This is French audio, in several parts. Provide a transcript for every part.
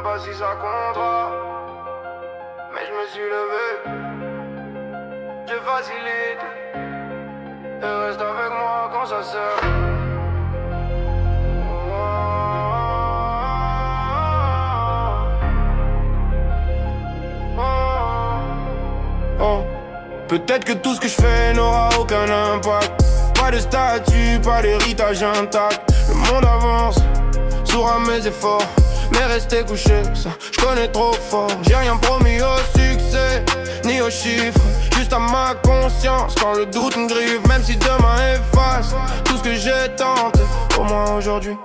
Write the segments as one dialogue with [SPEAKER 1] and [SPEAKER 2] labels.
[SPEAKER 1] pas si ça comptera, mais je me suis levé. Je facilite et reste avec moi quand ça sert. Oh. Peut-être que tout ce que je fais n'aura aucun impact. Pas de statut, pas d'héritage intact. Le monde avance, sourd à mes efforts, mais rester couché, ça je connais trop fort. J'ai rien promis au succès, ni aux chiffres, juste à ma conscience quand le doute me grive. Même si demain efface tout ce que j'ai tenté, au moins aujourd'hui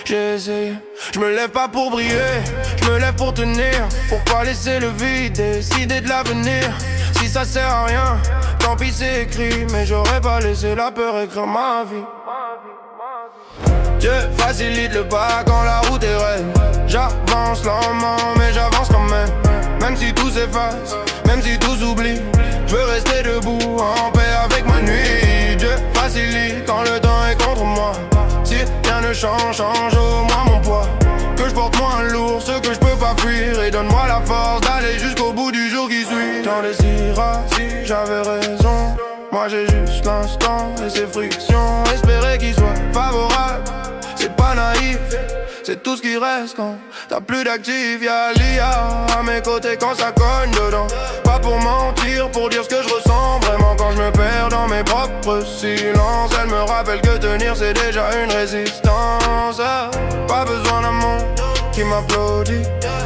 [SPEAKER 1] j'ai essayé. Je me lève pas pour briller, je me lève pour tenir, pour pas laisser le vide décider de l'avenir. Si ça sert à rien, tant pis c'est écrit, mais j'aurais pas laissé la peur écrire ma vie. Dieu facilite le pas quand la route est raide. J'avance lentement mais j'avance quand même. Même si tout s'efface, même si tout s'oublie, je veux rester debout en paix avec ma nuit. Dieu facilite quand le temps est contre moi. Si rien ne change, change au moins mon poids. Que je porte moins lourd ce que je peux pas fuir, et donne-moi la force d'aller jusqu'au bout du jour qui suit. Tant décidera si j'avais raison. Moi j'ai juste l'instant et ses frictions. Espérer qu'il soit favorable, c'est pas naïf, c'est tout ce qui reste quand t'as plus d'actifs. Y'a l'IA à mes côtés quand ça cogne dedans. Pas pour mentir, pour dire ce que je ressens vraiment quand je me perds dans mes propres silences. Elle me rappelle que tenir c'est déjà une résistance. Pas besoin d'un monde qui m'applaudit,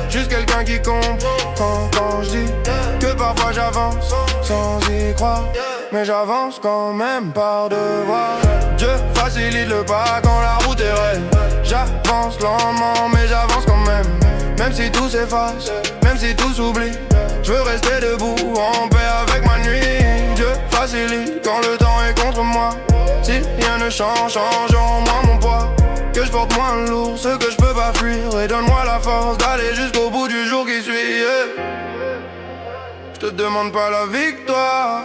[SPEAKER 1] juste quelqu'un qui comprend quand je dis que parfois j'avance sans y croire, mais j'avance quand même par devoir. Dieu facilite le pas quand la route est raide. J'avance lentement mais j'avance quand même. Même si tout s'efface, même si tout s'oublie, je veux rester debout en paix avec ma nuit. Dieu facilite quand le temps est contre moi. Si rien ne change, change en moi mon poids. Que je porte moins lourd ce que je peux pas fuir, et donne-moi la force d'aller jusqu'au bout du jour qui suit. Je te demande pas la victoire,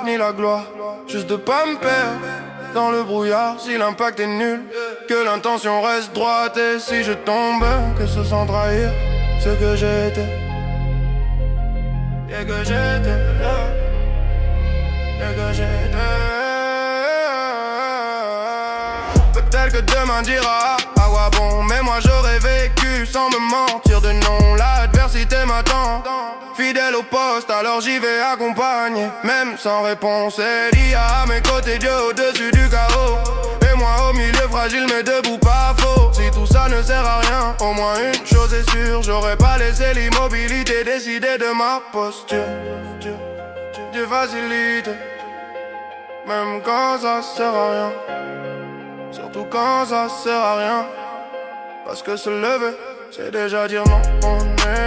[SPEAKER 1] ni la gloire, juste de pas me perdre dans le brouillard. Si l'impact est nul, que l'intention reste droite. Et si je tombe, que ce sans trahir ce que j'étais. Et que j'étais, et que j'étais. Peut-être que demain dira à quoi bon, mais moi j'aurais vécu sans me mentir de non. L'adversité m'attend, fidèle au poste, alors j'y vais accompagner, même sans réponse. Et l'IA à mes côtés, Dieu au-dessus du chaos, et moi au milieu fragile mais debout pas faux. Si tout ça ne sert à rien, au moins une chose est sûre, j'aurais pas laissé l'immobilité décider de ma posture. Dieu facilite, même quand ça sert à rien, surtout quand ça sert à rien. Parce que se lever, c'est déjà dire non. On est